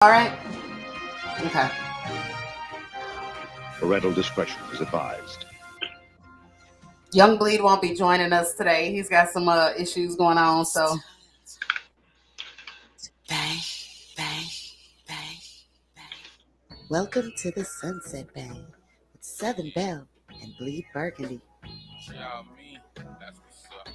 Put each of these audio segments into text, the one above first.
All right. Okay. Parental discretion is advised. Young Bleed won't be joining us today. He's got some issues going on. So, Bang, bang, bang, bang. Welcome to the Sunset Bang with Southern Belle and Bleed Burgundy. Y'all mean that's what's up.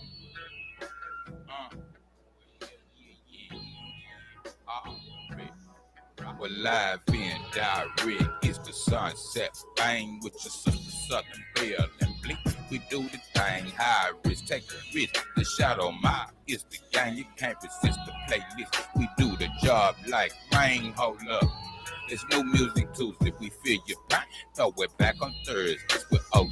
We're live in direct. It's the Sunset Bang with your sister Southern Belle and Bleak. We do the thing, high risk, take the risk. The shadow mile is the gang. You can't resist the playlist. We do the job like rain. Hold up. There's new music Tuesday, we feel your pain. Throw it back on Thursdays with OG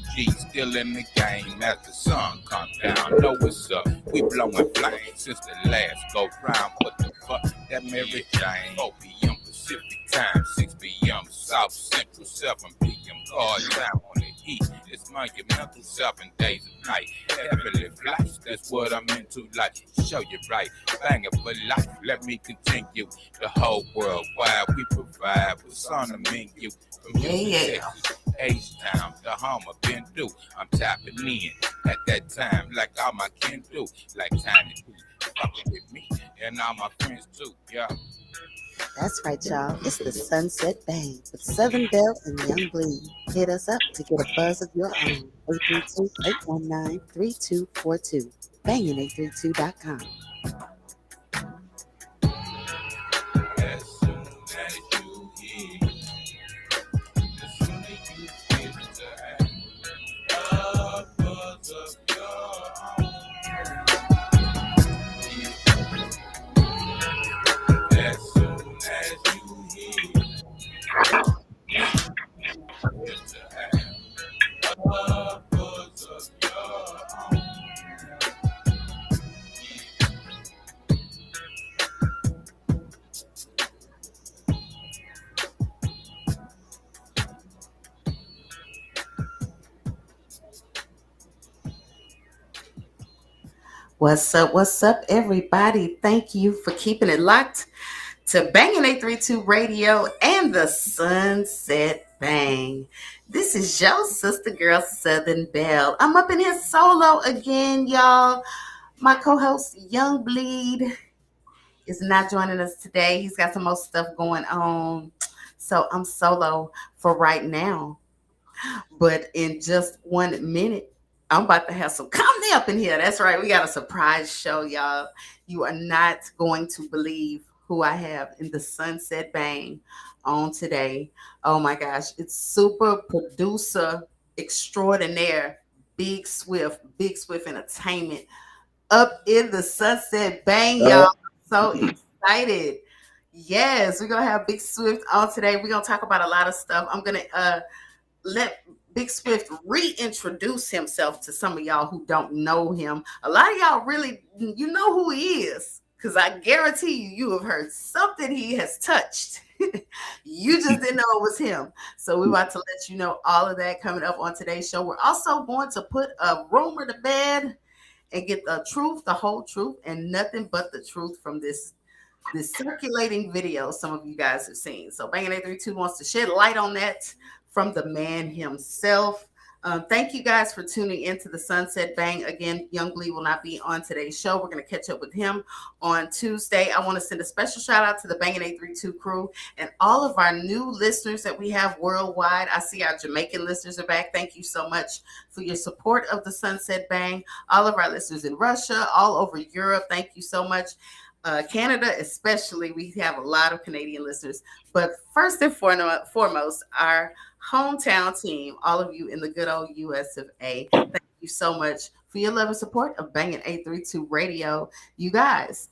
still in the game. As the sun comes down, know what's up. We blowing flames since the last go round. What the fuck, that Mary Jane. 4 p.m. Pacific time, 6 p.m. South Central, 7 p.m. Guard down on the heat. It's monumental 7 days a night. Heavenly flights, that's what I'm into. Like, show you right, bang it for life. Let me continue. The whole world wide, we provide what's on the menu. From H-Town, the Hummer, been through. I'm tapping in at that time, like all my kin do. Like Tiny P, fucking with me, and all my friends too, yeah. That's right, y'all. It's the Sunset Bang with Southern Belle and Young Bleed. Hit us up to get a buzz of your own. 832-819-3242. Bangin832.com. As soon as you hear, as soon as you feel the buzz of your own. As soon as you hear, buzz of your own. what's up? What's up, everybody? Thank you for keeping it locked to Bangin 832 Radio and the Sunset Bang. This is your sister girl, Southern Belle. I'm up in here solo again, y'all. My co-host, Young Bleed, is not joining us today. He's got some more stuff going on. So I'm solo for right now. But in just 1 minute, I'm about to have some comedy up in here. That's right. We got a surprise show, y'all. You are not going to believe who I have in the Sunset Bang on today. Oh my gosh. It's super producer extraordinaire, Big Swift Entertainment up in the Sunset Bang, y'all. So excited. Yes, we're gonna have Big Swift on today. We're gonna talk about a lot of stuff. I'm gonna let Big Swift reintroduce himself to some of y'all who don't know him. A lot of y'all really, you know who he is, because I guarantee you have heard something he has touched. You just didn't know it was him. So we're about to let you know all of that coming up on today's show. We're also going to put a rumor to bed and get the truth, the whole truth, and nothing but the truth from this circulating video some of you guys have seen. So Bangin 832 wants to shed light on that from the man himself. Thank you guys for tuning into the Sunset Bang. Again, Young Bleed will not be on today's show. We're going to catch up with him on Tuesday. I want to send a special shout out to the Bangin 832 crew and all of our new listeners that we have worldwide. I see our Jamaican listeners are back. Thank you so much for your support of the Sunset Bang. All of our listeners in Russia, all over Europe, thank you so much. Canada especially, we have a lot of Canadian listeners. But first and foremost, our hometown team, all of you in the good old US of A, thank you so much for your love and support of Bangin 832 Radio. You guys,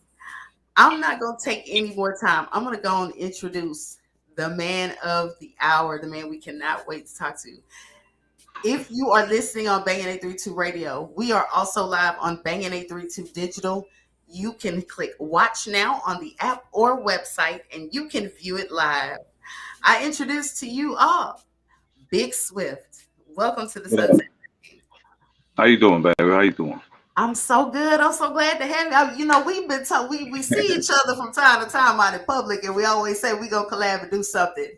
I'm not going to take any more time. I'm going to go and introduce the man of the hour, the man we cannot wait to talk to. If you are listening on Bangin 832 Radio, we are also live on Bangin 832 Digital. You can click watch now on the app or website and you can view it live. I introduce to you all Big Swift. Welcome to the Sunset. How you doing, baby? How you doing? I'm so good. I'm so glad to have you. You know, we've been we see each other from time to time out in public, and we always say we gonna collab and do something.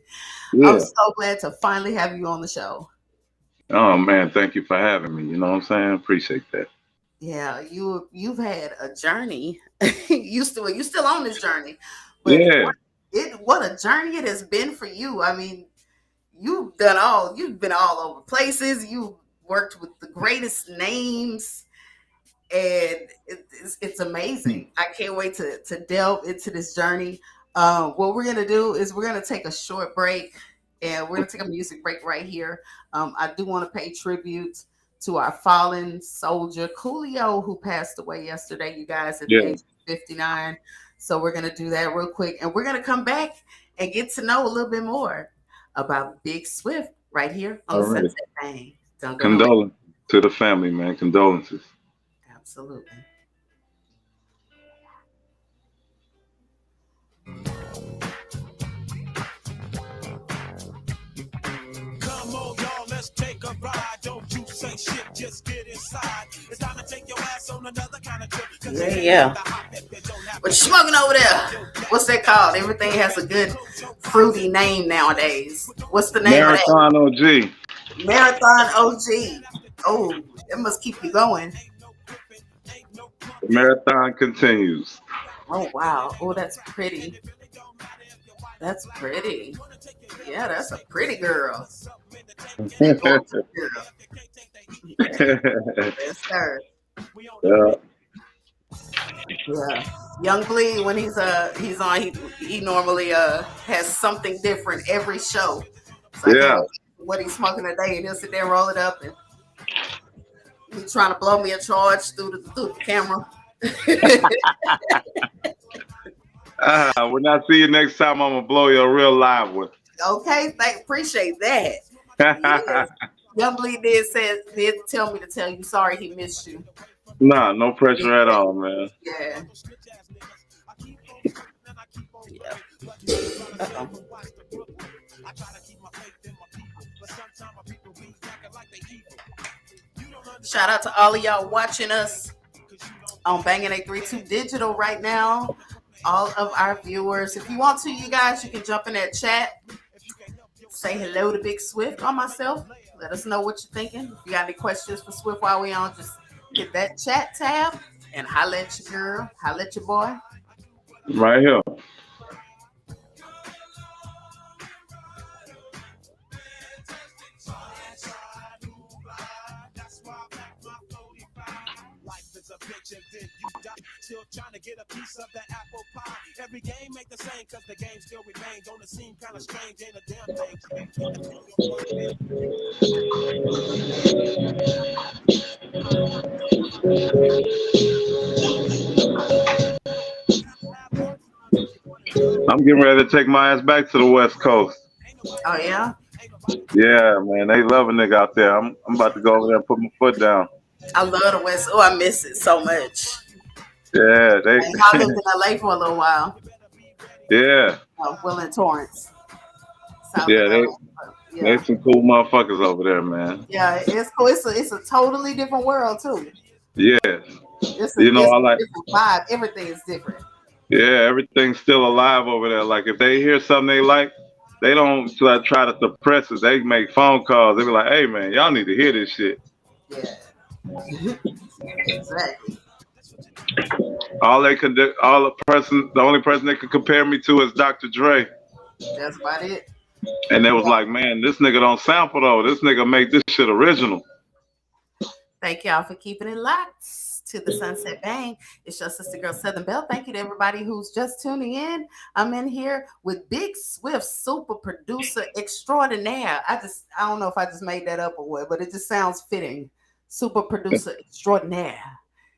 I'm Yeah. so glad to finally have you on the show. Oh man, thank you for having me. You know what I'm saying? Appreciate that. Yeah, you've had a journey. You still on this journey, but Yeah. what a journey it has been for you. I mean, you've been all over places. You worked with the greatest names, and it's amazing. I can't wait to delve into this journey. What we're gonna do is we're gonna take a short break, and we're gonna take a music break right here. I do want to pay tribute to our fallen soldier Coolio, who passed away yesterday. You guys, at the Yeah. age of 59. So we're gonna do that real quick, and we're gonna come back and get to know a little bit more about Big Swift right here on All the right. Sunset Bang. Don't go nowhere. Condolences to the family, man. Condolences. Absolutely. Come on, y'all, let's take a ride. Don't you say shit, just get inside. It's time to take your ass on another kind of trip. Yeah. What you smoking over there? What's that called? Everything has a good fruity name nowadays. What's the name of Marathon OG. that? Marathon OG. Oh, it must keep you going. The marathon continues. Oh wow. Oh, that's pretty. That's pretty. Yeah, that's a pretty girl. Gorgeous girl. Yes, sir. Yeah. Yeah. Young Bleed, when he's on, he normally has something different every show. So I can't Yeah. wait what he's smoking today, and he'll sit there and roll it up, and he's trying to blow me a charge through the camera. When I see you next time, I'm gonna blow you a real live one. Okay, appreciate that. Yes. Young Bleed did tell me to tell you sorry he missed you. Nah, no pressure at all, man. Yeah. Yeah. Uh-oh. Shout out to all of y'all watching us on Banging 832 Digital right now. All of our viewers. If you want to, you guys, you can jump in that chat. Say hello to Big Swift or myself. Let us know what you're thinking. If you got any questions for Swift while we on, just hit that chat tab and holla at your girl, holla at your boy. Right here. Still trying to get a piece of that apple pie. Every game ain't the same because the game still remains. Don't it seem kind of strange? Ain't a damn I'm getting ready to take my ass back to the West Coast. Oh yeah, Yeah, man, they love a nigga out there. I'm about to go over there and put my foot down. I love the West. Oh, I miss it so much. Yeah, they. I lived in LA for a little while. Yeah, Will and Torrance. South yeah, Carolina. they some cool motherfuckers over there, man. Yeah, it's cool. It's a totally different world too. Yes, It's you know, it's I a like. different vibe. Everything is different. Yeah, everything's still alive over there. Like if they hear something they like, they don't try to suppress it. They make phone calls. They be like, "Hey, man, y'all need to hear this shit." Yeah. Exactly. The only person they could compare me to is Dr. Dre. That's about it. And they was like, man, this nigga don't sample though. This nigga make this shit original. Thank y'all for keeping it locked to the Sunset Bang. It's your sister girl Southern Belle. Thank you to everybody who's just tuning in. I'm in here with Big Swift, super producer extraordinaire. I don't know if I just made that up or what, but it just sounds fitting. Super producer extraordinaire.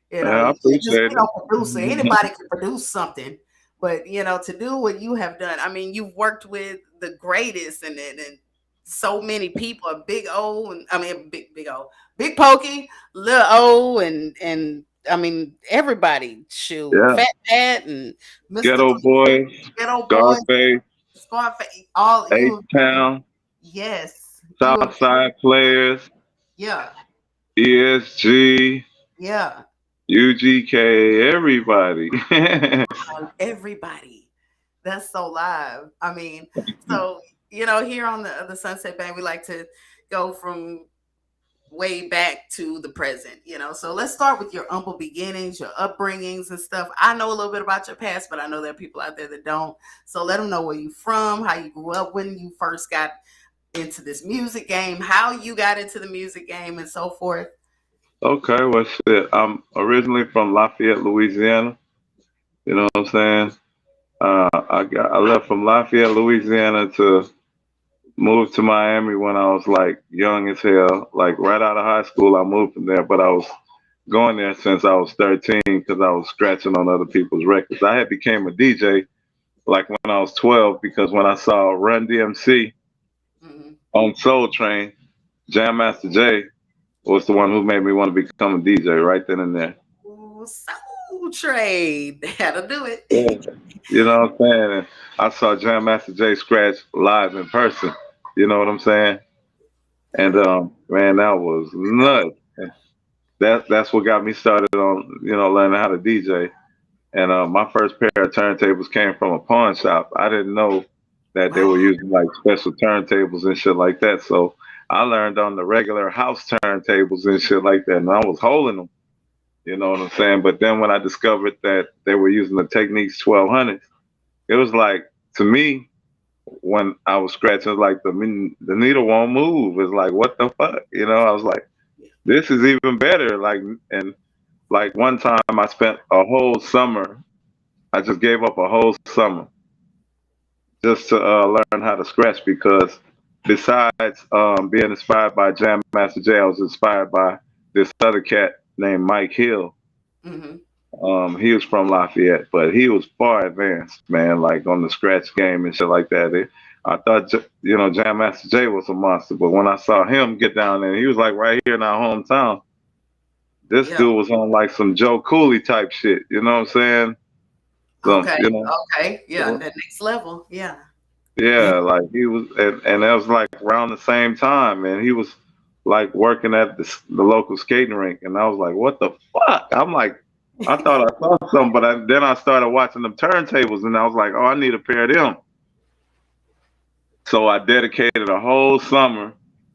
You know, Yeah, I appreciate it. Producer. Anybody can produce something. But to do what you have done, I mean, you've worked with the greatest and so many people, Big O, and I mean Big O, Big Pokey, Lil O, and I mean everybody. Shoot, Yeah. Fat Pat and Mr. Ghetto Boy, Boy, Scarface, all you. H-Town, Yes. Southside Players, Yeah. ESG, Yeah. UGK, everybody. Everybody. That's so live. I mean, so here on the Sunset Band, we like to go from way back to the present. So let's start with your humble beginnings, your upbringings and stuff. I know a little bit about your past, but I know there are people out there that don't. So let them know where you're from, how you grew up, when you first got into this music game, how you got into the music game, and so forth. Okay, well, shit. I'm originally from Lafayette, Louisiana. You know what I'm saying? I left from Lafayette, Louisiana to move to Miami when I was like young as hell. Like right out of high school, I moved from there, but I was going there since I was 13 because I was scratching on other people's records. I had became a DJ like when I was 12 because when I saw Run DMC Mm-hmm. on Soul Train, Jam Master Jay was the one who made me want to become a DJ right then and there. Ooh, Soul Trade. That'll do it. Yeah. You know what I'm saying? And I saw Jam Master Jay scratch live in person. You know what I'm saying? And man, that was nuts. And that's what got me started on, learning how to DJ. And my first pair of turntables came from a pawn shop. I didn't know that they were using like special turntables and shit like that. So I learned on the regular house turntables and shit like that, and I was holding them. You know what I'm saying? But then when I discovered that they were using the Technics 1200s, it was like, to me, when I was scratching, it was like the needle won't move. It's like, what the fuck? I was like, this is even better. Like, and like one time I spent a whole summer, I just gave up a whole summer just to learn how to scratch because besides being inspired by Jam Master Jay, I was inspired by this other cat named Mike Hill. Mm-hmm. He was from Lafayette, but he was far advanced, man, like on the scratch game and shit like that. I thought, Jam Master Jay was a monster, but when I saw him get down there, he was like right here in our hometown. This dude was on like some Joe Cooley type shit, you know what I'm saying? So, Okay. Okay. Yeah. The next level. Yeah. Yeah, like he was, and that was like around the same time, and he was like working at the local skating rink, and I was like, what the fuck? I'm like, I thought I saw something, but then I started watching them turntables, and I was like, oh, I need a pair of them. So I dedicated a whole summer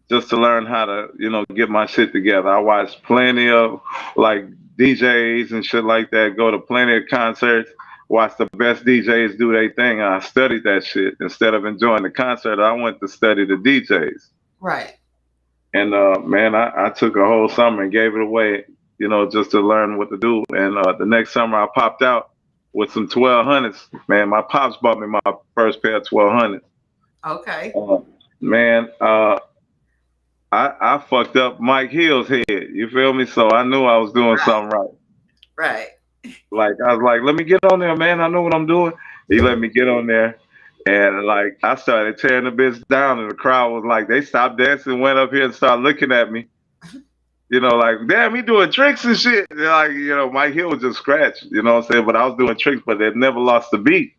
just to learn how to, get my shit together. I watched plenty of like DJs and shit like that, go to plenty of concerts, watch the best DJs do their thing, and I studied that shit. Instead of enjoying the concert, I went to study the DJs. Right. And man, I took a whole summer and gave it away, just to learn what to do. And the next summer I popped out with some 1200s. Man, my pops bought me my first pair of 1200s. Okay. Man, I fucked up Mike Hill's head. You feel me? So I knew I was doing something right. Right. Like I was like, let me get on there, man. I know what I'm doing. He let me get on there. And like I started tearing the bitch down, and the crowd was like, they stopped dancing, went up here and started looking at me. Like, damn, he doing tricks and shit. They're like, Mike Hill was just scratched, you know what I'm saying? But I was doing tricks, but they never lost the beat.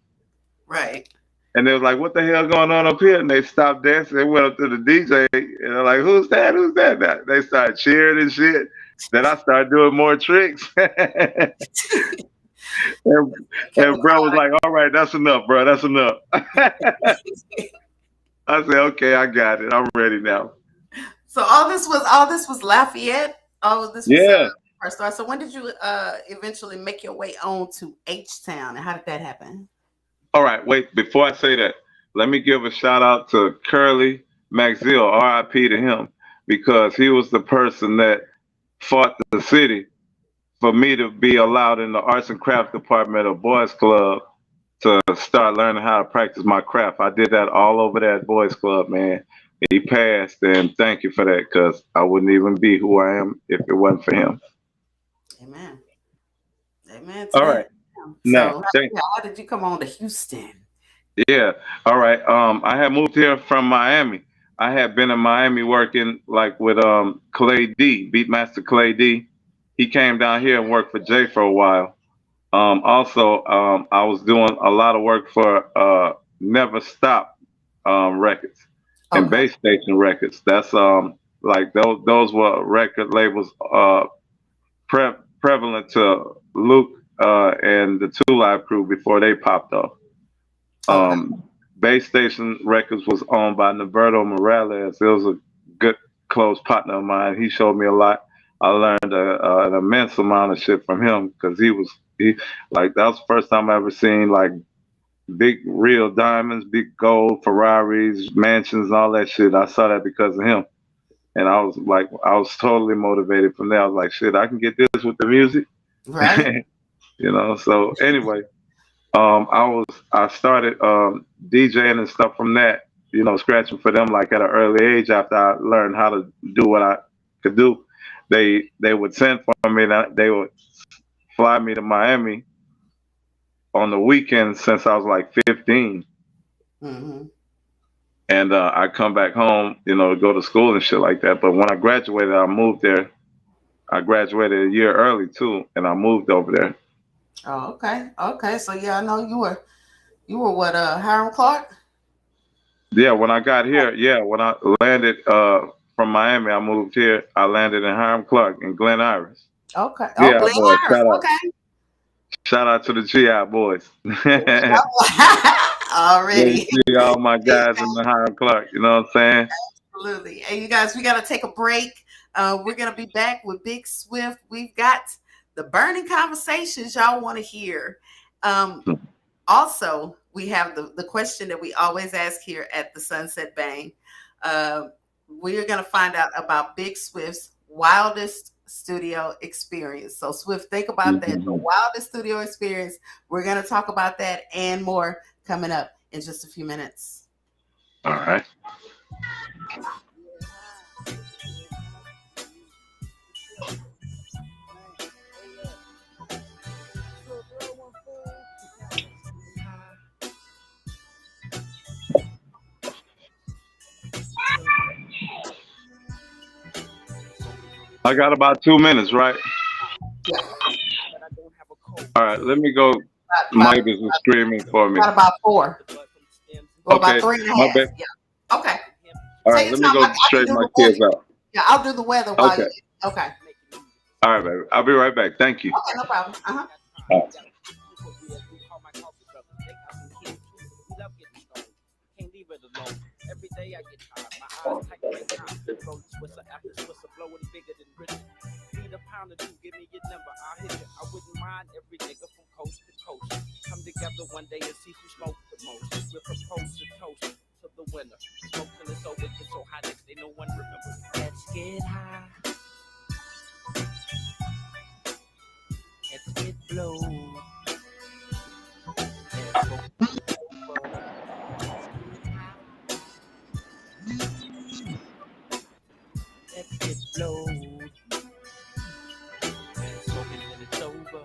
Right. And they was like, what the hell going on up here? And they stopped dancing. They went up to the DJ, and they're like, who's that? Who's that? They started cheering and shit. Then I started doing more tricks. And bro was like, all right, that's enough, bro. That's enough. I said, okay, I got it. I'm ready now. So all this was Lafayette? Oh, this was first start. So when did you eventually make your way on to H-Town, and how did that happen? All right, wait, before I say that, let me give a shout out to Curly Maxfield, RIP to him, because he was the person that fought the city for me to be allowed in the arts and craft department of Boys Club to start learning how to practice my craft. I did that all over that Boys Club, man. He passed, and thank you for that, because I wouldn't even be who I am if it wasn't for him. Amen. Amen. All right. So how did you come on to Houston? Yeah. All right. I had moved here from Miami. I had been in Miami working like with Clay D, Beatmaster Clay D. He came down here and worked for Jay for a while. Also, I was doing a lot of work for Never Stop Records and Bass Station Records. That's like those were record labels prevalent to Luke and the Two Live Crew before they popped off. Okay. Base Station Records was owned by Norberto Morales. It was a good, close partner of mine. He showed me a lot. I learned an immense amount of shit from him because he like that was the first time I ever seen like big real diamonds, big gold, Ferraris, mansions, and all that shit. I saw that because of him. And I was totally motivated from there. I was like, shit, I can get this with the music. Right. So anyway, I started DJing and stuff from that, scratching for them like at an early age after I learned how to do what I could do. They would send for me and they would fly me to Miami on the weekends since I was like 15. Mm-hmm. And I come back home, to go to school and shit like that. But when I graduated, I moved there. I graduated a year early too, and I moved over there. Oh, okay. So yeah, I know you were what, Hiram Clark? Yeah, when I got here, when I landed from Miami, I moved here. I landed in Hiram Clark in Glen Iris. Okay. Yeah, Glen boy, Iris. Okay. Shout out to the GI boys. Already. See all my guys in the Hiram Clark. You know what I'm saying? Absolutely. Hey, you guys, we got to take a break. We're going to be back with Big Swift. We've got the burning conversations y'all want to hear. Also, we have the question that we always ask here at the Sunset Bang. We're going to find out about Big Swift's wildest studio experience. So Swift, think about that. The wildest studio experience. We're going to talk about that and more coming up in just a few minutes. All right. I got about 2 minutes, right? Yeah. All right, let me go. Mike is screaming for me. Got about 4. Or Okay, about 3.5. my bad. Yeah. Okay. All right, let me go straighten my kids out. Yeah, I'll do the weather while Okay. you. Okay. All right, baby. I'll be right back. Thank you. Okay, no problem. Uh-huh. All right. Every day I get tired, my eyes tight right now. Roll Swisser after Swisser, blowing bigger than Britain. Need a pound or two, give me your number, I'll hit it. I wouldn't mind every nigga from coast to coast. Come together one day and see who smoke the most. We'll propose to toast to the winner. Smoke till it's over, get so high next day no one remembers. Let's get high. Let's get blow. Let's go. Let's get blowed. And smoking till it's over.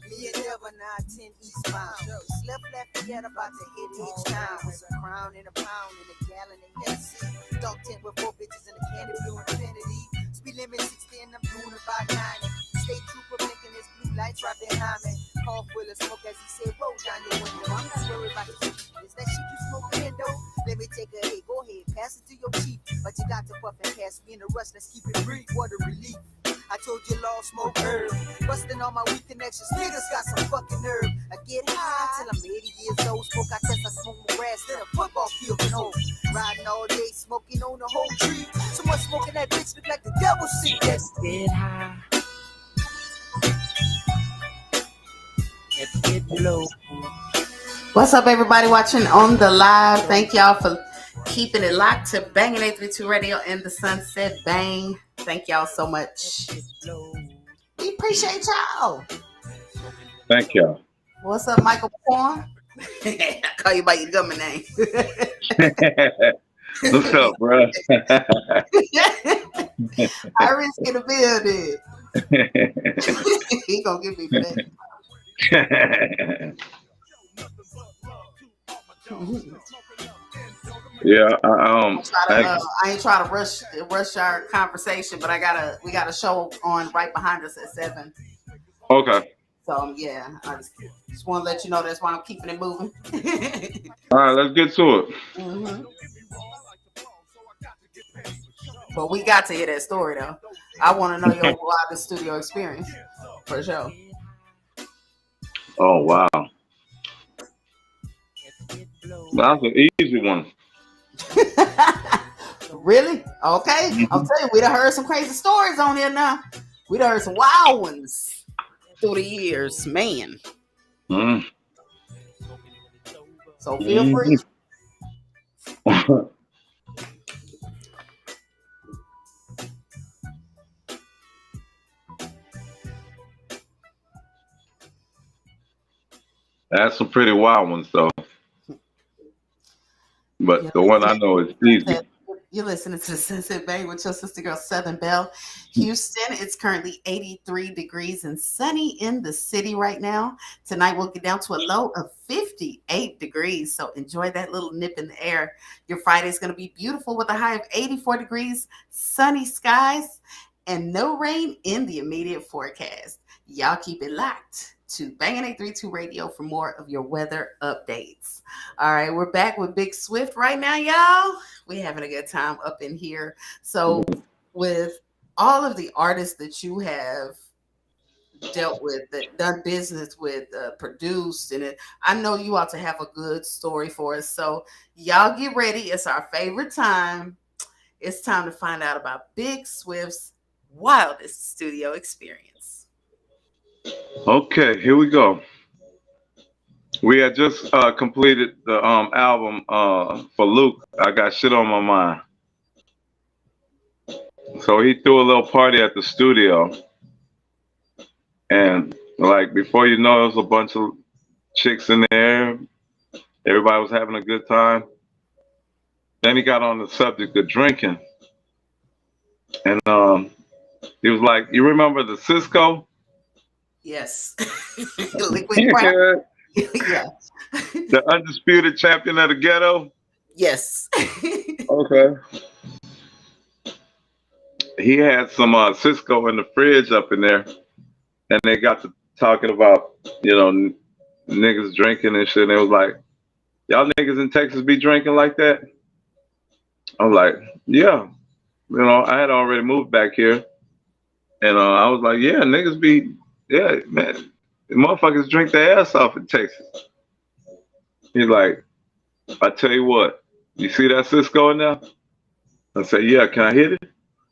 Me and Devon 910 eastbound. Slept left forget about to hit each town. With a crown and a pound and a gallon of Hennessy. Dog tent with 4 bitches in a candy blue Infinity. Speed limit 60 and I'm doing about 90. State trooper blinking his blue lights right behind me. Car full of smoke as he said, roll down your window. I'm not worried about the shit. Is that shit you smoking in though? Let me take a hit, go ahead, pass it to your chief. But you got to puff and pass me in a rush, let's keep it brief. What a relief. I told you law smoke herb. Busting all my weak connections, niggas got some fucking nerve. I get high till I'm 80 years old. Smoke, I test, I smoke more grass than a football field can hold. Riding all day, smoking on the whole tree. So much smoking that bitch look like the devil seat. Let's get high. Let's get low. What's up, everybody watching on the live? Thank y'all for keeping it locked to Banging 832 Radio and the Sunset Bang. Thank y'all so much. We appreciate y'all. Thank y'all. What's up, Michael Porn? I call you by your government name. What's up, bro? I risk in the building. He gonna give me that. Yeah, I ain't trying to rush our conversation, but we got a show on right behind us at 7. Okay. So yeah, I just want to let you know that's why I'm keeping it moving. All right, let's get to it. Mm-hmm. But we got to hear that story though. I want to know your wildest studio experience for sure. Oh wow, that's an easy one. Really? Okay. I'll tell you, we done heard some crazy stories on here now. We done heard some wild ones through the years, man. Mm. So feel free. That's some pretty wild ones though. But Yeah. the one I know is easy. You're listening to the Sunset Bay with your sister girl, Southern Belle. Houston, it's currently 83 degrees and sunny in the city right now. Tonight, we'll get down to a low of 58 degrees. So enjoy that little nip in the air. Your Friday is going to be beautiful with a high of 84 degrees, sunny skies, and no rain in the immediate forecast. Y'all keep it locked to Bangin' 832 Radio for more of your weather updates. All right, we're back with Big Swift right now, y'all. We're having a good time up in here. So with all of the artists that you have dealt with, that done business with, produced, and I know you ought to have a good story for us. So y'all get ready. It's our favorite time. It's time to find out about Big Swift's wildest studio experience. Okay, here we go. We had just completed the album for Luke. I Got Shit on My Mind. So he threw a little party at the studio, and like before you know, there was a bunch of chicks in there. Everybody was having a good time. Then he got on the subject of drinking, and he was like, "You remember the Cisco?" Yes. Liquid Crown. Yeah. The undisputed champion of the ghetto. Yes. Okay. He had some Cisco in the fridge up in there, and they got to talking about, niggas drinking and shit. And it was like, y'all niggas in Texas be drinking like that? I was like, yeah. I had already moved back here, and I was like, yeah, niggas be, yeah, man, the motherfuckers drink their ass off in Texas. He's like, I tell you what, you see that Cisco in there? I said, yeah, can I hit it?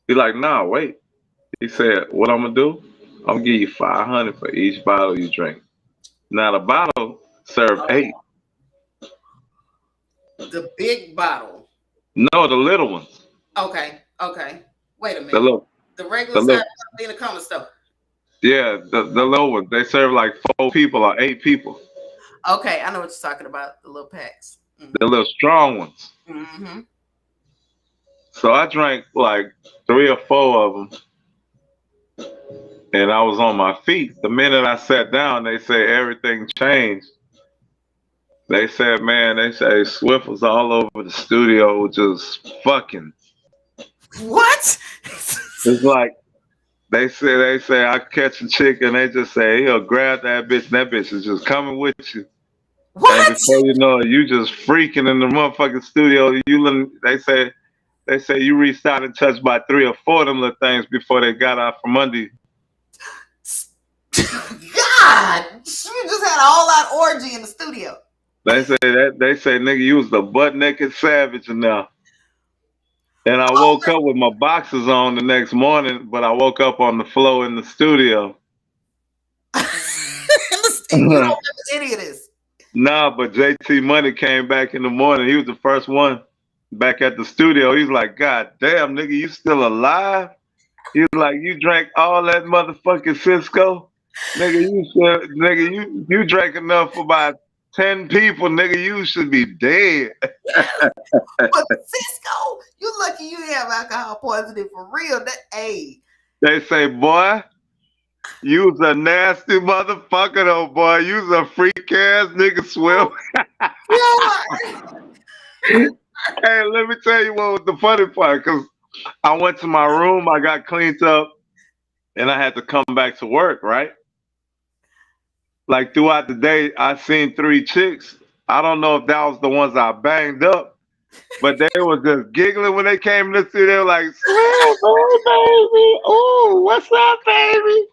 He's like, nah, wait. He said, what I'm gonna do? I'm gonna give you $500 for each bottle you drink. Now the bottle served 8. The big bottle. No, the little ones. Okay. Wait a minute. The regular size in the corner store. Yeah, the little ones. They serve like 4 people or 8 people. Okay, I know what you're talking about. The little packs. Mm-hmm. The little strong ones. Mm-hmm. So I drank like 3 or 4 of them, and I was on my feet. The minute I sat down, they said everything changed. They said, man, Swift was all over the studio just fucking. What? It's like they say I catch a chick and they just say, he'll grab that bitch and that bitch is just coming with you. What? And before you know it, you just freaking in the motherfucking studio. They say you reached out and touched by 3 or 4 of them little things before they got out from under you. God, you just had an all-out orgy in the studio. They say, nigga, you was the butt-naked savage enough. And I woke up with my boxers on the next morning, but I woke up on the floor in the studio. You don't remember any of this. Nah, but JT Money came back in the morning. He was the first one back at the studio. He's like, God damn, nigga, you still alive? He's like, you drank all that motherfucking Cisco? Nigga, you drank enough for about 10 people, nigga, you should be dead. But Cisco, you lucky you have alcohol poisoning for real. They say, boy, you's a nasty motherfucker though, boy. You's a freak ass nigga, Swift. Hey, let me tell you what was the funny part, because I went to my room, I got cleaned up, and I had to come back to work, right? Like throughout the day, I seen 3 chicks. I don't know if that was the ones I banged up, but they was just giggling when they came to the studio, like, Swift. Oh, baby. Oh, what's up, baby?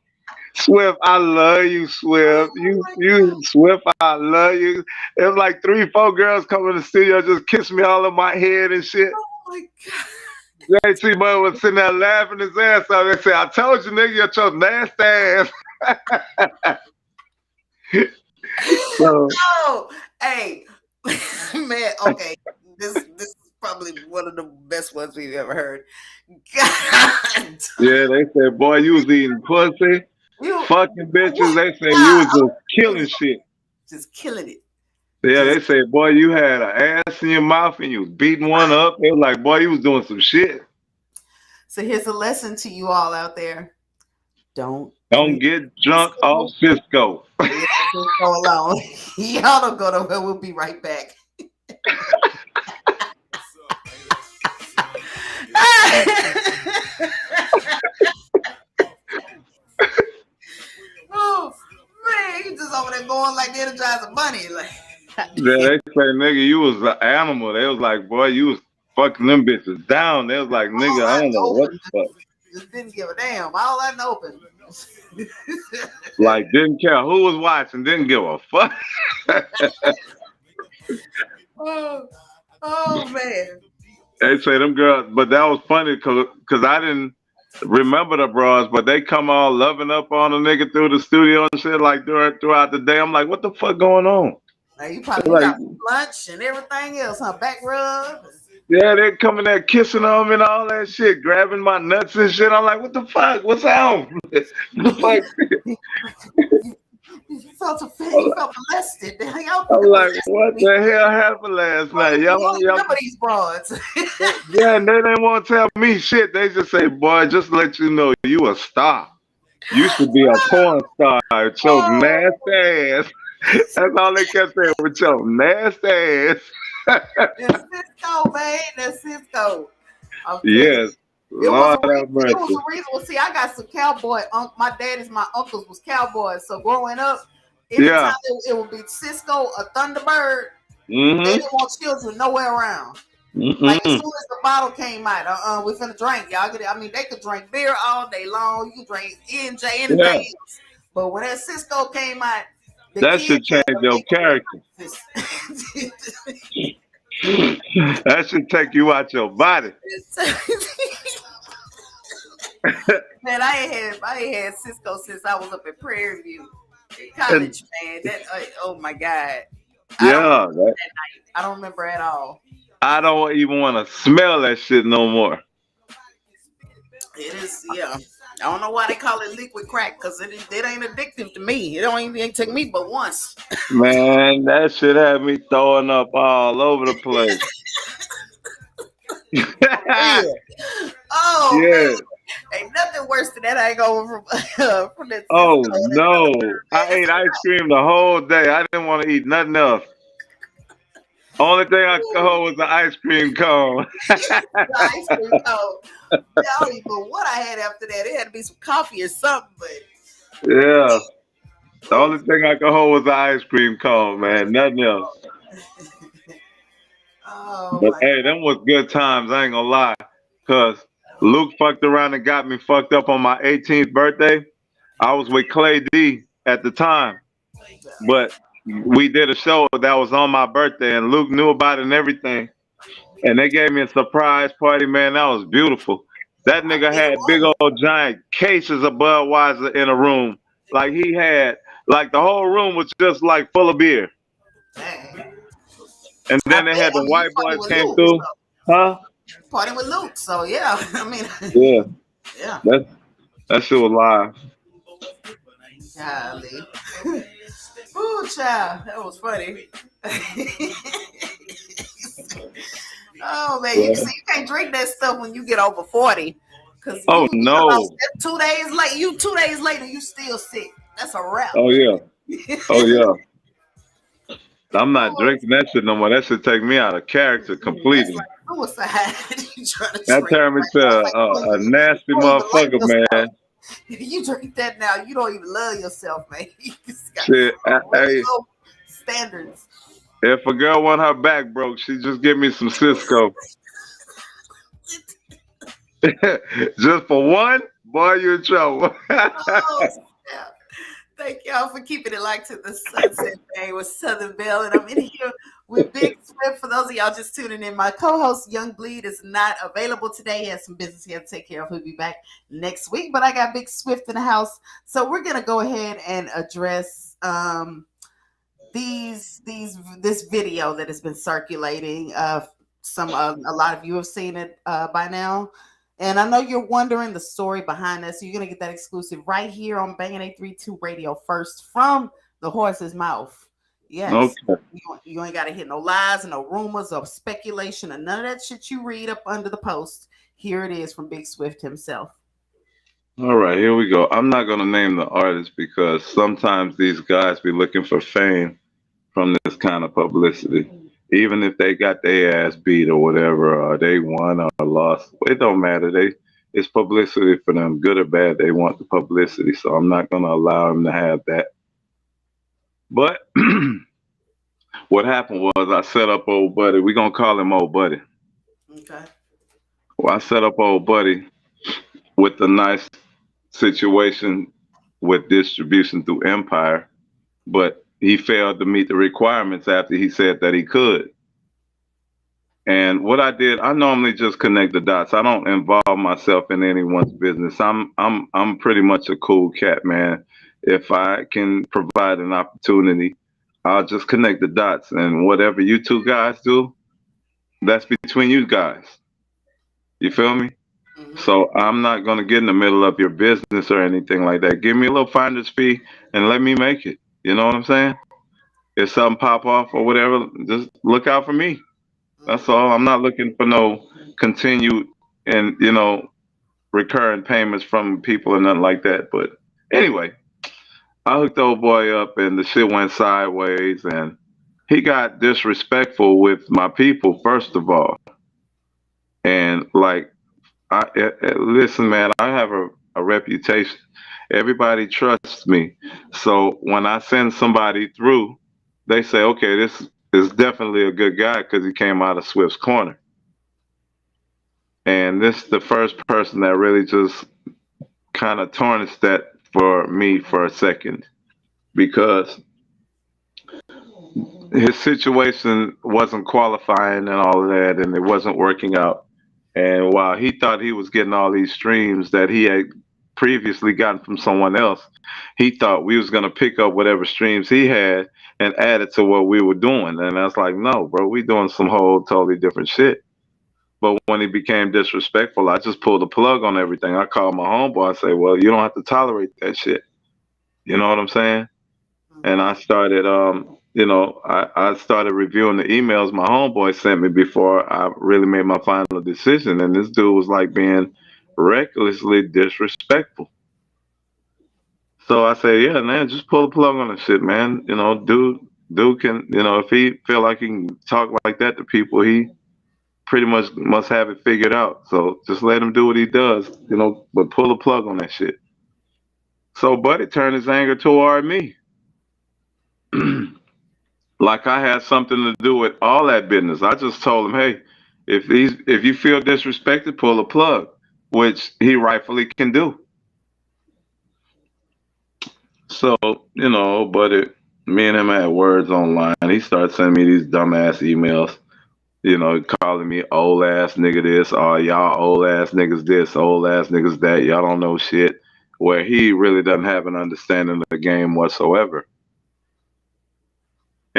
Swift, I love you, Swift. You, Swift, I love you. It was like 3, 4 girls come in the studio, just kiss me all on my head and shit. Oh my God. JT Mud was sitting there laughing his ass off. They said, I told you, nigga, you're your nasty ass. So, Oh, hey, man. Okay, this is probably one of the best ones we've ever heard. God, yeah, they said, boy, you was eating pussy, you fucking bitches. They said you was just killing shit. just killing it. Yeah, they said, boy, you had an ass in your mouth and you was beating one up. They were like, boy, you was doing some shit. So here's a lesson to you all out there: don't get drunk off Cisco. Go alone. Y'all don't go nowhere. We'll be right back. Oh man, you just over there going like the Energizer Bunny, like. Yeah, they say, nigga, you was an animal. They was like, boy, you was fucking them bitches down. They was like, nigga, I don't know what the fuck. Just didn't give a damn. All that open. Like, didn't care who was watching, didn't give a fuck. Oh man. They say them girls, but that was funny because I didn't remember the bras, but they come all loving up on a nigga through the studio and shit like throughout the day. I'm like, what the fuck going on? Now you probably Like, got lunch and everything else, huh? Back rub. yeah, they coming there kissing on me and all that shit, grabbing my nuts and shit. I'm like, what the fuck? What's on? The fuck? You felt you felt molested. I'm like, what the hell happened last night? Y'all remember these broads. yeah, and they didn't want to tell me shit. They just say, boy, just let you know you a star. You should be a porn star with your nasty ass. That's all they kept saying, with your nasty ass. That's Cisco, man. That's Cisco. Yes. Lord have mercy. It was a reason. Well, see, I got some cowboy. My daddy's, my uncles was cowboys. So growing up, anytime it would be Cisco or Thunderbird, they didn't want children nowhere around. Like as soon as the bottle came out, we finna drink. Y'all get it. I mean, they could drink beer all day long. You could drink E&J, anything else. But when that Cisco came out, that should change your character. That should take you out your body. Man, I ain't had Cisco since I was up at Prairie View in college, man. Oh my God. Yeah. I don't remember at all. I don't even want to smell that shit no more. It is, yeah. I don't know why they call it liquid crack, because it ain't addictive to me. It don't even take me but once. Man, that shit had me throwing up all over the place. Oh, yeah. Man. Ain't nothing worse than that hangover from that. Oh, no. I ate ice cream the whole day. I didn't want to eat nothing else. Only thing I could hold was the ice cream cone. The ice cream cone. I don't even know what I had after that. It had to be some coffee or something, but yeah. The only thing I could hold was the ice cream cone, man. Nothing else. But hey, them was good times, I ain't gonna lie. Cause Luke fucked around and got me fucked up on my 18th birthday. I was with Clay D at the time. But we did a show that was on my birthday, and Luke knew about it and everything. And they gave me a surprise party, man. That was beautiful. That nigga had big old giant cases of Budweiser in a room. Like he had, like the whole room was just like full of beer. And then they had the white boys came through. Huh? Partying with Luke, so yeah. I mean, yeah. That shit was live. Golly. Ooh, child, that was funny. Oh man, you see, you can't drink that stuff when you get over 40. Oh no! 2 days late, 2 days later, you still sick. That's a wrap. Oh yeah. Oh yeah. I'm not drinking that shit no more. That should take me out of character completely. That's like suicide. That turned me to a nasty motherfucker, man. You drink that now, you don't even love yourself, man. You just got shit, hey, standards. If a girl want her back broke, she just give me some Cisco. Just for one, boy, you in trouble. Oh, snap. Thank y'all for keeping it like to the Sunset Bay with Southern Belle. And I'm in here with Big Swift. For those of y'all just tuning in, my co-host Young Bleed is not available today. He has some business he has to take care of. He'll be back next week. But I got Big Swift in the house. So we're gonna go ahead and address this video that has been circulating. Some a lot of you have seen it by now. And I know you're wondering the story behind this. So you're going to get that exclusive right here on Bangin' 832 Radio first from the horse's mouth. Yes. Okay. You ain't got to hit no lies and no rumors or speculation or none of that shit you read up under the post. Here it is from Big Swift himself. All right, here we go. I'm not going to name the artist because sometimes these guys be looking for fame from this kind of publicity. Even if they got their ass beat or whatever, or they won or lost, it don't matter. It's publicity for them, good or bad. They want the publicity, so I'm not gonna allow them to have that. But what happened was I set up old buddy. We gonna call him old buddy. Okay. Well, I set up old buddy with a nice situation with distribution through Empire, but he failed to meet the requirements after he said that he could. And what I did, I normally just connect the dots. I don't involve myself in anyone's business. I'm pretty much a cool cat, man. If I can provide an opportunity, I'll just connect the dots. And whatever you two guys do, that's between you guys. You feel me? Mm-hmm. So I'm not gonna get in the middle of your business or anything like that. Give me a little finder's fee and let me make it. You know what I'm saying? If something pop off or whatever, just look out for me. That's all. I'm not looking for no continued and recurring payments from people and nothing like that. But anyway, I hooked the old boy up and the shit went sideways and he got disrespectful with my people first of all. And like, listen, man, I have a reputation. Everybody trusts me. So when I send somebody through, they say, okay, this is definitely a good guy because he came out of Swift's corner. And this is the first person that really just kind of tarnished that for me for a second because his situation wasn't qualifying and all of that, and it wasn't working out. And while he thought he was getting all these streams that he had previously gotten from someone else, he thought we was going to pick up whatever streams he had and add it to what we were doing. And I was like, no, bro, we doing some whole totally different shit. But when he became disrespectful, I just pulled the plug on everything. I called my homeboy and say, well, you don't have to tolerate that shit. You know what I'm saying? And I started, I started reviewing the emails my homeboy sent me before I really made my final decision. And this dude was like being recklessly disrespectful. So I say, yeah, man, just pull the plug on the shit, man. Dude can, if he feel like he can talk like that to people, he pretty much must have it figured out. So just let him do what he does, but pull the plug on that shit. So Buddy turned his anger toward me. Like I had something to do with all that business. I just told him, hey, if you feel disrespected, pull the plug, which he rightfully can do. So, Buddy, me and him had words online. He started sending me these dumbass emails, calling me old ass nigga this, or y'all old ass niggas this, old ass niggas that, y'all don't know shit, where he really doesn't have an understanding of the game whatsoever.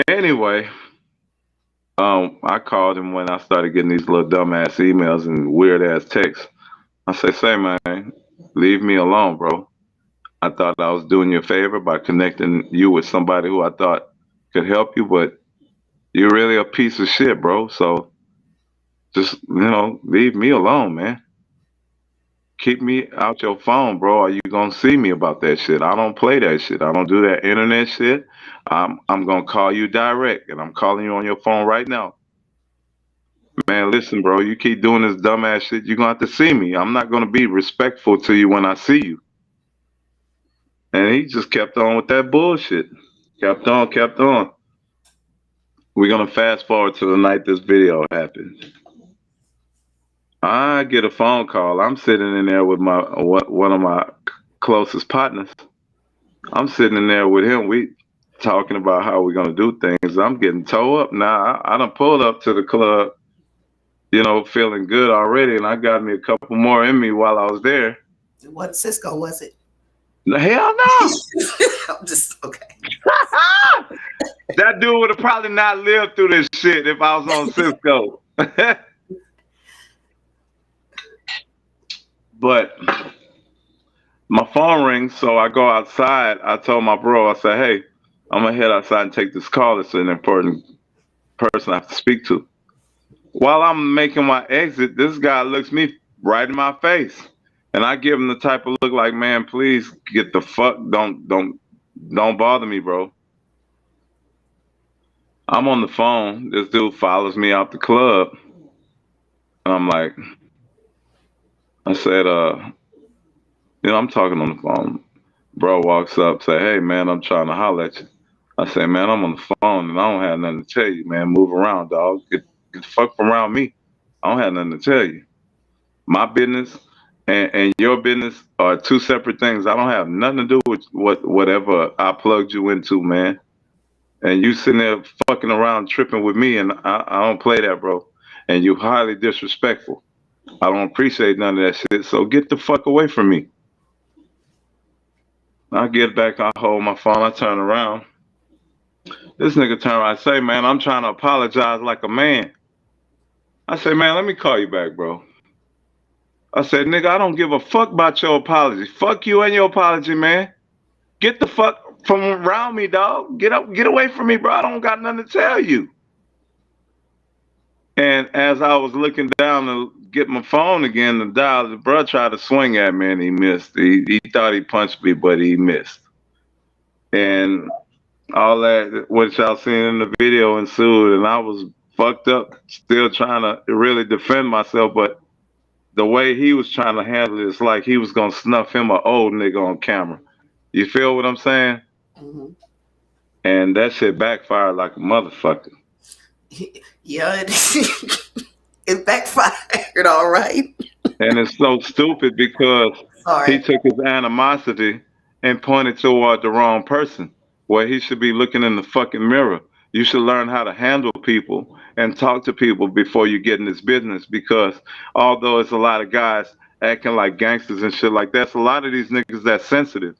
Anyway, I called him when I started getting these little dumbass emails and weird ass texts. I say, man, leave me alone, bro. I thought I was doing you a favor by connecting you with somebody who I thought could help you, but you're really a piece of shit, bro. So just, leave me alone, man. Keep me out your phone, bro, or you gonna see me about that shit. I don't play that shit. I don't do that internet shit. I'm gonna call you direct, and I'm calling you on your phone right now. Man, listen, bro, you keep doing this dumbass shit, you're gonna have to see me. I'm not gonna be respectful to you when I see you. And he just kept on with that bullshit. Kept on. We're gonna fast forward to the night this video happened. I get a phone call. I'm sitting in there with one of my closest partners. I'm sitting in there with him. We talking about how we're gonna do things. I'm getting towed up now. I done pulled up to the club, feeling good already, and I got me a couple more in me while I was there. What Cisco was it? Hell no! I'm just okay. That dude would have probably not lived through this shit if I was on Cisco. But my phone rings, so I go outside. I told my bro, I said, hey, I'm going to head outside and take this call. It's an important person I have to speak to. While I'm making my exit, this guy looks me right in my face. And I give him the type of look like, man, please get the fuck, don't bother me, bro. I'm on the phone. This dude follows me out the club. And I'm like, I said, I'm talking on the phone. Bro walks up, say, hey, man, I'm trying to holler at you. I say, man, I'm on the phone and I don't have nothing to tell you, man. Move around, dog. Get the fuck from around me. I don't have nothing to tell you. My business and your business are two separate things. I don't have nothing to do with whatever I plugged you into, man. And you sitting there fucking around tripping with me, and I don't play that, bro. And you highly disrespectful. I don't appreciate none of that shit, so get the fuck away from me. I get back, I hold my phone, I turn around. This nigga turn around, I say, man, I'm trying to apologize like a man. I say, man, let me call you back, bro. I said, nigga, I don't give a fuck about your apology. Fuck you and your apology, man. Get the fuck from around me, dog. Get away from me, bro. I don't got nothing to tell you. And as I was looking down to get my phone again to dial, the bro tried to swing at me and he missed. He thought he punched me, but he missed. And all that, what y'all seen in the video ensued, and I was fucked up, still trying to really defend myself, but the way he was trying to handle it, it's like he was gonna snuff him an old nigga on camera. You feel what I'm saying? Mm-hmm. And that shit backfired like a motherfucker. Yeah, it backfired, all right. And it's so stupid because he took his animosity and pointed toward the wrong person, where he should be looking in the fucking mirror. You should learn how to handle people and talk to people before you get in this business, because although it's a lot of guys acting like gangsters and shit like that, it's a lot of these niggas that's sensitive.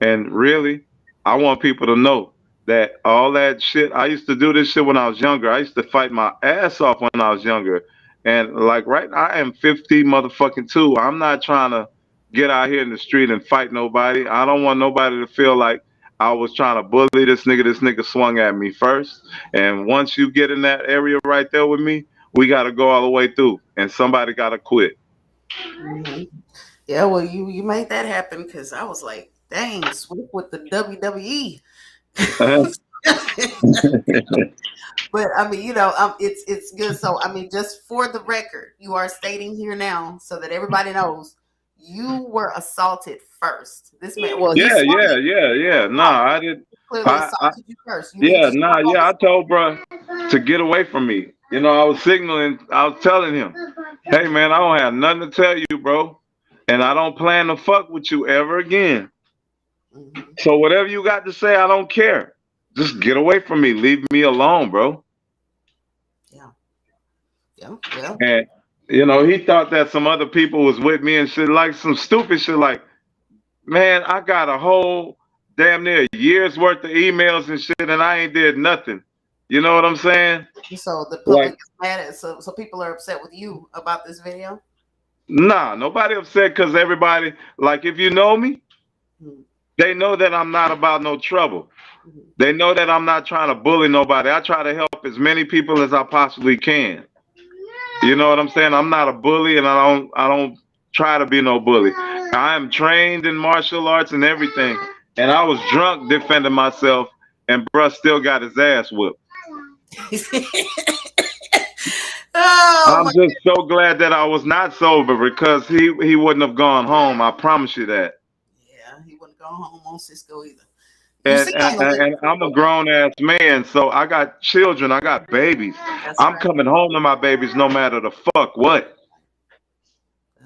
And really, I want people to know that all that shit, I used to do this shit when I was younger. I used to fight my ass off when I was younger. And like right now, I am 50 motherfucking 2. I'm not trying to get out here in the street and fight nobody. I don't want nobody to feel like I was trying to bully this nigga. This nigga swung at me first. And once you get in that area right there with me, we got to go all the way through. And somebody got to quit. Mm-hmm. Yeah, well, you made that happen, because I was like, dang, Swift with the WWE. But I mean, it's good. So I mean, just for the record, you are stating here now so that everybody knows you were assaulted first. This man, well, yeah. Nah, I didn't. Clearly assaulted you first. I told bro to get away from me. I was signaling. I was telling him, hey man, I don't have nothing to tell you, bro, and I don't plan to fuck with you ever again. Mm-hmm. So whatever you got to say, I don't care. Just get away from me. Leave me alone, bro. Yeah. And he thought that some other people was with me and shit, like some stupid shit. Like, man, I got a whole damn near year's worth of emails and shit, and I ain't did nothing. You know what I'm saying? So the public is mad at, so people are upset with you about this video? Nah, nobody upset, because everybody, like, if you know me, they know that I'm not about no trouble. They know that I'm not trying to bully nobody. I try to help as many people as I possibly can. You know what I'm saying? I'm not a bully, and I don't try to be no bully. I am trained in martial arts and everything. And I was drunk defending myself, and bruh still got his ass whipped. I'm just so glad that I was not sober, because he wouldn't have gone home. I promise you that. Yeah, he wouldn't go home on Cisco either. And I'm a grown ass man, so I got children, I got babies. I'm coming home to my babies no matter the fuck what.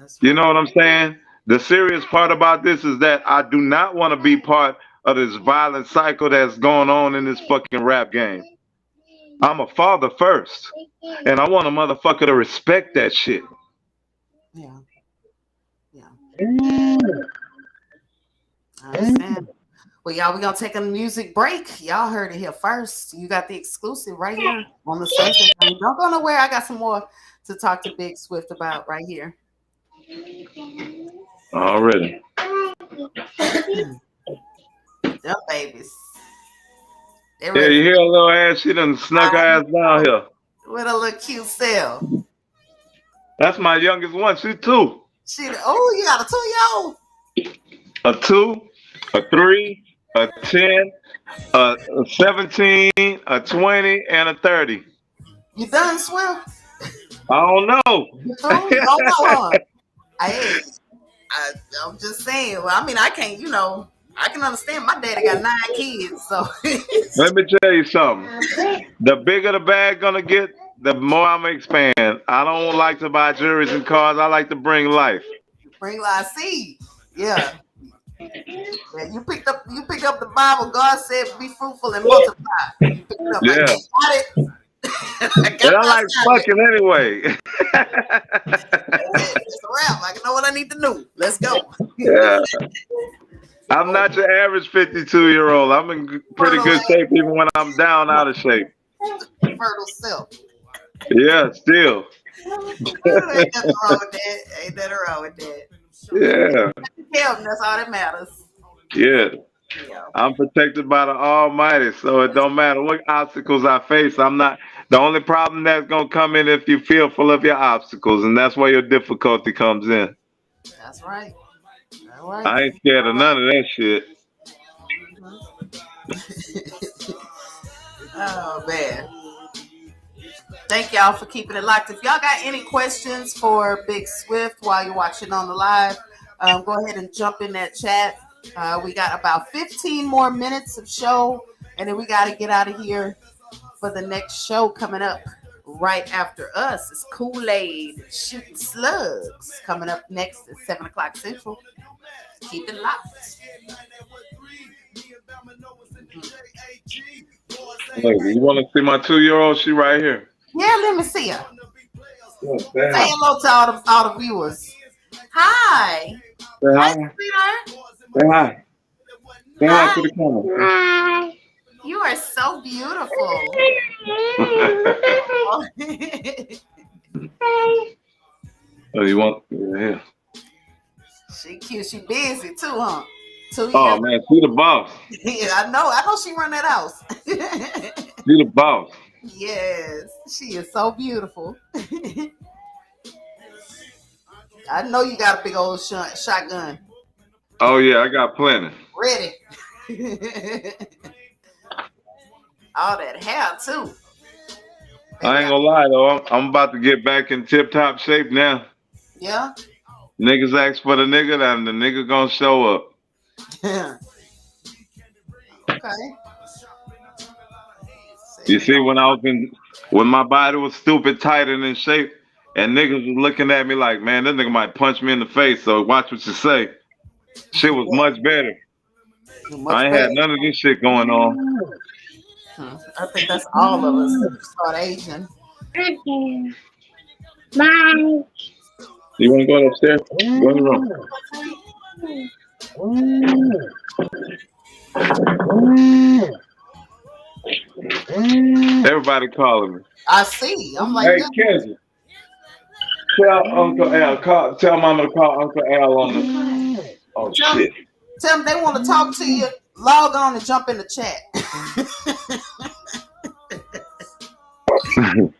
That's You right. know what I'm saying? The serious part about this is that I do not want to be part of this violent cycle that's going on in this fucking rap game. I'm a father first, and I want a motherfucker to respect that shit. Yeah. Yeah. I understand. Well, y'all, we're gonna take a music break. Y'all heard it here first. You got the exclusive right here on the Sunset Thing. Don't go nowhere. I got some more to talk to Big Swift about right here. Already. Them babies. They're Yeah, ready you hear a little ass? She done snuck her ass down here. with a little cute self. That's my youngest one. She 2. You got a 2-year-old. A 2, a 3, a 10, a 17, a 20, and a 30. You done, Swift? I don't know. You through? You don't know, huh? Hey, I'm just saying. Well, I mean, I can't, I can understand my daddy got 9 kids, so Let me tell you something. The bigger the bag gonna get, the more I'm gonna expand. I don't like to buy jewelry and cars. I like to bring life. bring live seed. Yeah. Yeah, you picked up the Bible. God said, "Be fruitful and multiply." You picked it up. Yeah. Like, got it. And I like fucking anyway. It's a wrap. I know what I need to do. Let's go. Yeah. I'm not your average 52-year-old. I'm in pretty good shape even when I'm down out of shape. Fertile self. Yeah, still. Ain't nothing wrong with that. Ain't nothing wrong with that. Yeah. Yeah, that's all that matters. Yeah. I'm protected by the Almighty, so it don't matter what obstacles I face. I'm not the only problem that's gonna come in if you feel full of your obstacles, and that's where your difficulty comes in. That's right. All right. I ain't scared of none of that shit. Oh man. Thank y'all for keeping it locked. If y'all got any questions for Big Swift while you're watching on the live, go ahead and jump in that chat. We got about 15 more minutes of show, and then we got to get out of here for the next show coming up right after us. It's Kool-Aid Shooting Slugs coming up next at 7 o'clock Central. Keep it locked. Hey, you want to see my 2-year-old? She right here. Yeah, let me see her. Yeah, Say hello to all the viewers. Hi. Say Hi, hi. sweetheart. Say hi. Say hi to Hi. the camera. You are so beautiful. Oh, you want? Yeah. She cute. She busy too, huh? 2 years. Oh man, she the boss. Yeah, I know she run that house. She the boss. Yes, she is so beautiful. I know you got a big old shotgun. Oh yeah, I got plenty. Ready. All that hair too. I ain't gonna lie though, I'm about to get back in tip-top shape now. Yeah. Niggas ask for the nigga, and the nigga gonna show up. Yeah. Okay. You see, when my body was stupid tight and in shape, and niggas was looking at me like, man, this nigga might punch me in the face, so watch what you say. Shit was much better. I ain't had none of this shit going on. I think that's all of us. Start aging. Bye. You want to go upstairs? Go in the room. Everybody calling me. I see. I'm like, hey, Kenzie, tell Uncle Al, tell Mama to call Uncle Al on the. Oh shit. Tell them they want to talk to you. Log on and jump in the chat. That's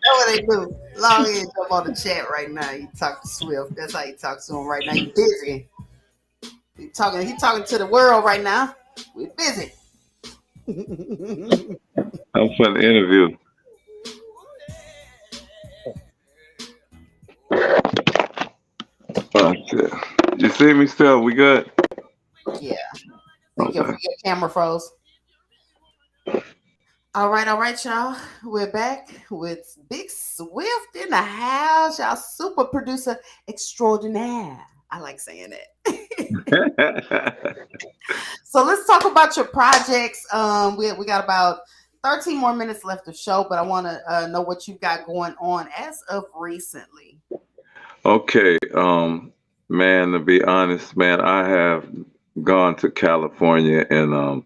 what they do. Log in, jump on the chat right now. You talk to Swift. That's how you talk to him right now. You busy. He talking to the world right now. We're busy. I'm for the interview. Oh, shit. You see me still? We good? Yeah. Thank you for your camera froze. All right, y'all. We're back with Big Swift in the house. Y'all super super producer extraordinaire. I like saying that. So let's talk about your projects. We got about 13 more minutes left of show, but I want to know what you've got going on as of recently. Okay, man, to be honest, man, I have gone to California and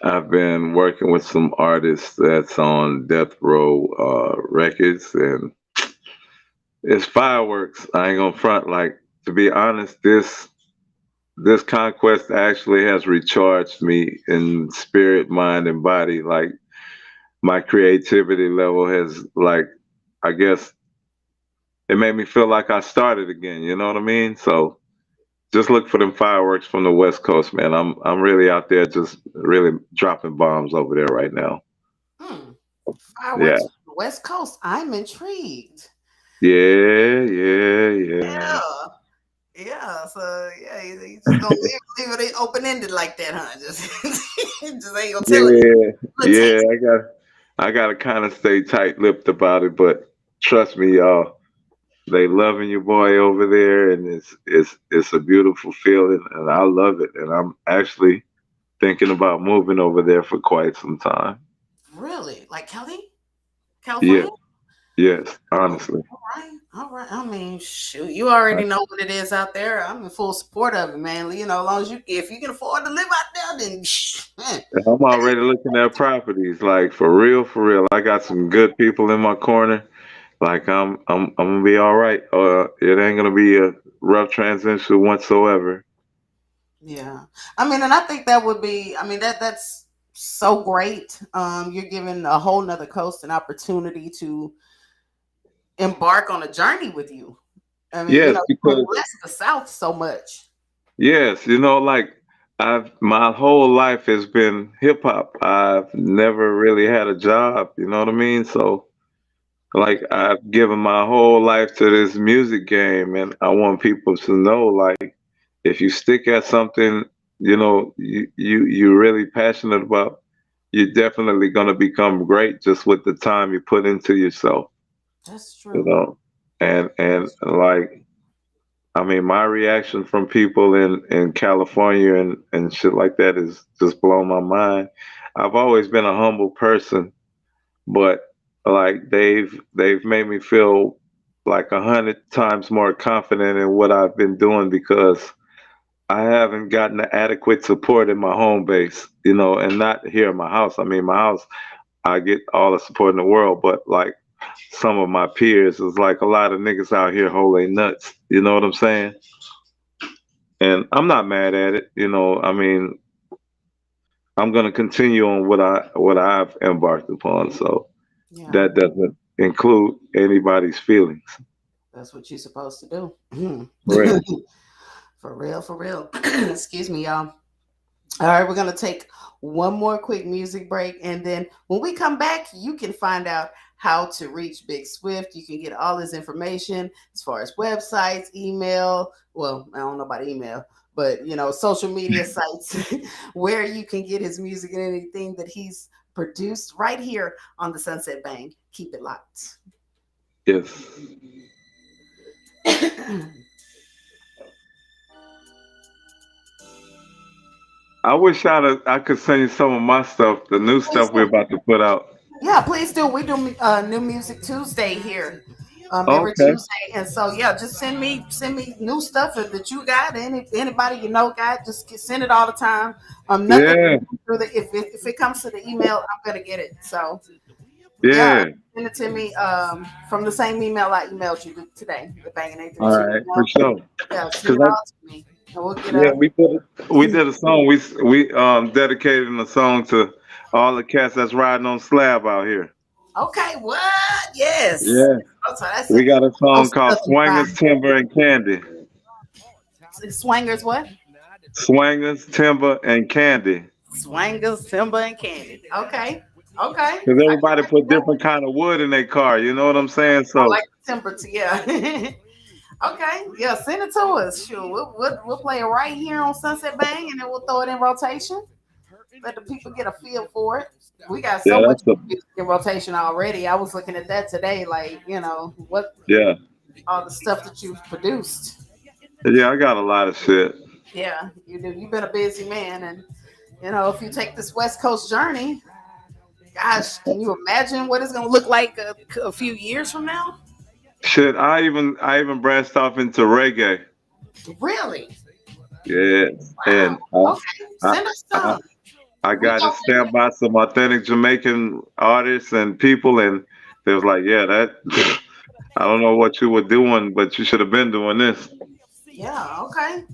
I've been working with some artists that's on Death Row Records, and it's fireworks. I ain't gonna front. Like, to be honest, this conquest actually has recharged me in spirit, mind, and body. Like, my creativity level has, like, I guess it made me feel like I started again. You know what I mean? So just look for them fireworks from the West Coast, man. I'm really out there, just really dropping bombs over there right now. Hmm. Yeah, Fireworks from the West Coast. I'm intrigued. yeah, yeah, Yeah. yeah. Yeah. So yeah, you just gonna leave it open ended like that, huh? Just, just ain't gonna tell it. Yeah, Little yeah. taste. I gotta kind of stay tight-lipped about it, but trust me, y'all. They loving your boy over there, and it's a beautiful feeling, and I love it. And I'm actually thinking about moving over there for quite some time. Really? Like Kelly? Yes, California? yes, Oh, honestly. all right. All right. I mean, shoot, you already know what it is out there. I'm in full support of it, man. You know, as long as if you can afford to live out there, then man. I'm already looking at properties, like for real, for real. I got some good people in my corner. Like I'm gonna be all right. It ain't gonna be a rough transition whatsoever. Yeah. I mean, and I think that would be, I mean, that's so great. You're giving a whole nother coast an opportunity to embark on a journey with you. I mean, you Yes, know, you because bless the South so much. yes, like I've my whole life has been hip hop. I've never really had a job, you know what I mean? So like I've given my whole life to this music game, and I want people to know, like, if you stick at something, you're really passionate about, you're definitely gonna become great just with the time you put into yourself, That's you true. know. And like, I mean, my reaction from people in California and shit like that is just blown my mind. I've always been a humble person, but like they've made me feel like 100 times more confident in what I've been doing because I haven't gotten the adequate support in my home base, and not here in my house. I mean, my house, I get all the support in the world, but like some of my peers, is like a lot of niggas out here holding nuts. You know what I'm saying? And I'm not mad at it. I mean, I'm gonna continue on what I've embarked upon. So Yeah, that doesn't include anybody's feelings. that's what you're supposed to do. Correct. For real, for real. Excuse me, y'all. All right, we're going to take one more quick music break. And then when we come back, you can find out how to reach Big Swift. You can get all his information as far as websites, email. Well, I don't know about email, but, social media sites where you can get his music and anything that he's produced right here on the Sunset Bang. Keep it locked. Yes. I wish I could send you some of my stuff, the new Please stuff we're do. about to put out. Yeah, please do. We do New Music Tuesday here, every Okay. Tuesday, and so yeah, just send me new stuff that you got. Anybody you know got, just send it all the time. Nothing Yeah. through if it comes to the email, I'm gonna get it. So yeah, Yeah. send it to me from the same email I emailed you today, the Banging All 832 right, for email. sure. Yeah, send Cause it all to me, and we'll get yeah, we did a song. We dedicated a song to all the cats that's riding on slab out here. Okay, what? Yes. Yeah. Oh, so that's We got a some song called Southern Swangers, pride. Timber, and Candy. Swangers, what? Swangers, Timber, and Candy. Swangers, Timber, and Candy. Okay. Okay. Because everybody put different kind of wood in their car. You know what I'm saying? I So like the timber too. Yeah. Okay. Yeah. Send it to us. Sure. We'll play it right here on Sunset Bang, and then we'll throw it in rotation. Let the people get a feel for it. We got yeah, so much that's a music in rotation already. I was looking at that today. Like, what yeah. all the stuff that you've produced. Yeah, I got a lot of shit. Yeah, you do. You've been a busy man, and if you take this West Coast journey, gosh, can you imagine what it's gonna look like a few years from now? Shit, I even branched off into reggae. Really? Yeah, Wow. and Okay, I, send us I, some. I We got to gonna stand by some authentic Jamaican artists and people, and they was like, "Yeah, that I don't know what you were doing, but you should have been doing this." Yeah, okay.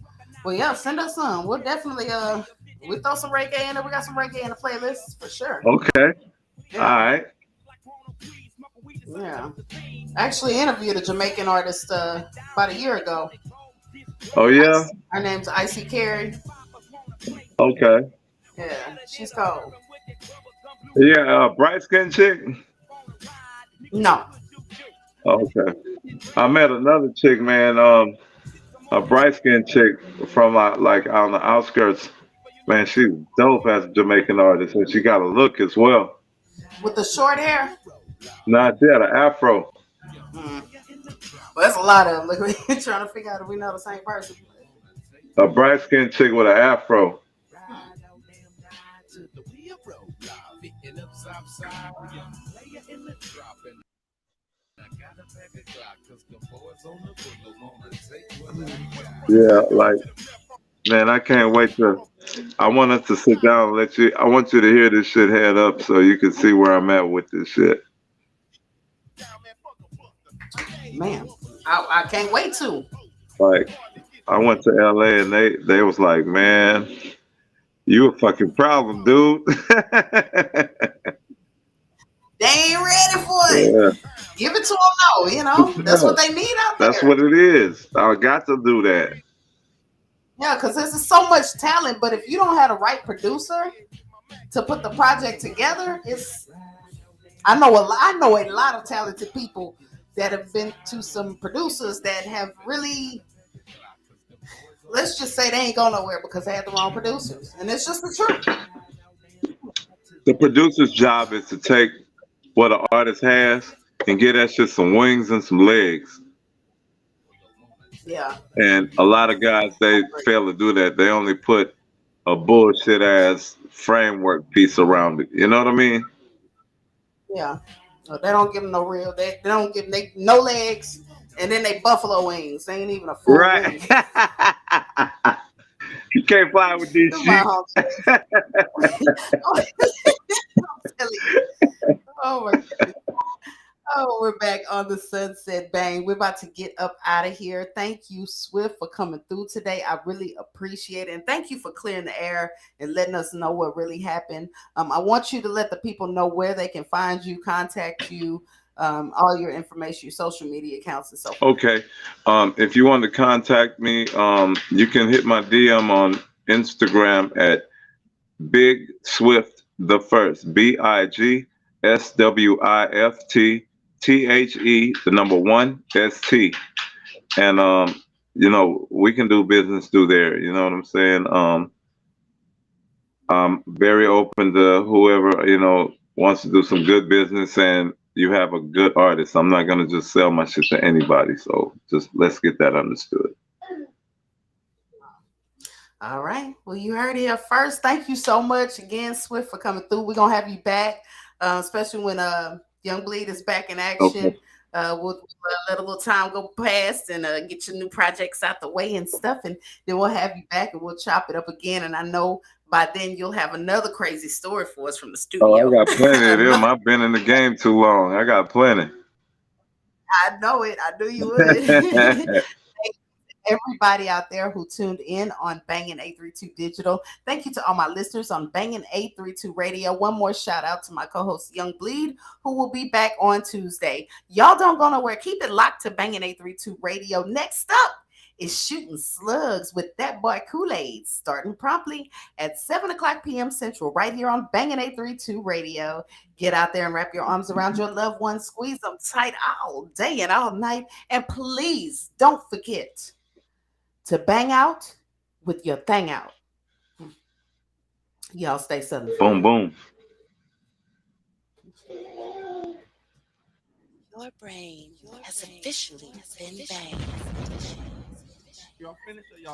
Well, yeah, send us some. We'll definitely we throw some reggae in there. We got some reggae in the playlist for sure. Okay, all Yeah, right. yeah. I actually interviewed a Jamaican artist about a year ago. Oh yeah, Her name's Icy Carey. okay. Yeah, she's cold. Yeah, bright skin chick. No. Okay, I met another chick, man. A bright skin chick from like on the outskirts. Man, she's dope as a Jamaican artist, and she got a look as well. With the short hair? Not yet, an afro. Mm. Well, there's a lot of them. Look, we're trying to figure out if we know the same person. A bright skinned chick with an afro. Yeah, like man, I can't wait to. I want us to sit down and let you. I want you to hear this shit head up so you can see where I'm at with this shit. Man, I can't wait to. Like, I went to LA and they was like, man, you a fucking problem, dude. They ain't ready for it. Yeah, Give it to them, though. That's what they need out that's there. what it is. I got to do that. Yeah, because there's so much talent, but if you don't have the right producer to put the project together, I know a lot of talented people that have been to some producers that have really, let's just say, they ain't go nowhere because they had the wrong producers, and it's just the truth. The producer's job is to take what an artist has and give that shit some wings and some legs. Yeah, And a lot of guys they fail to do that. They only put a bullshit ass framework piece around it. You know what I mean? yeah. No, they don't give them no real. They don't give them no legs, and then they buffalo wings. They ain't even a full Right. wing. You can't fly with these Them my sheep. homies. I'm telling you. Oh my goodness. Oh, we're back on the Sunset Bang. We're about to get up out of here. Thank you, Swift, for coming through today. I really appreciate it. And thank you for clearing the air and letting us know what really happened. I want you to let the people know where they can find you, contact you, all your information, your social media accounts, and so forth. Okay. If you want to contact me, you can hit my DM on Instagram at Big Swift the First. BIGSWIFT the number one ST. And we can do business through there. You know what I'm saying? I'm very open to whoever, wants to do some good business and you have a good artist. I'm not gonna just sell my shit to anybody. So just let's get that understood. All right. Well, you heard it here first. Thank you so much again, Swift, for coming through. We're gonna have you back, especially when Young Bleed is back in action. Okay. We'll let a little time go past and get your new projects out the way and stuff, and then we'll have you back and we'll chop it up again. And I know by then you'll have another crazy story for us from the Oh, I studio. got plenty of them. I've been in the game too long. I got plenty. I know it. I knew you would. Everybody out there who tuned in on Bangin' 832 Digital. Thank you to all my listeners on Bangin' 832 Radio. One more shout out to my co-host Young Bleed, who will be back on Tuesday. Y'all don't go nowhere. Keep it locked to Bangin' 832 Radio. Next up is Shooting Slugs with that boy Kool-Aid, starting promptly at 7:00 p.m. Central, right here on Bangin' 832 Radio. Get out there and wrap your arms around your loved ones. Squeeze them tight all day and all night. And please don't forget to bang out with your thing out. Y'all stay southern. Boom, boom. Your brain has officially been banged. Y'all finished or y'all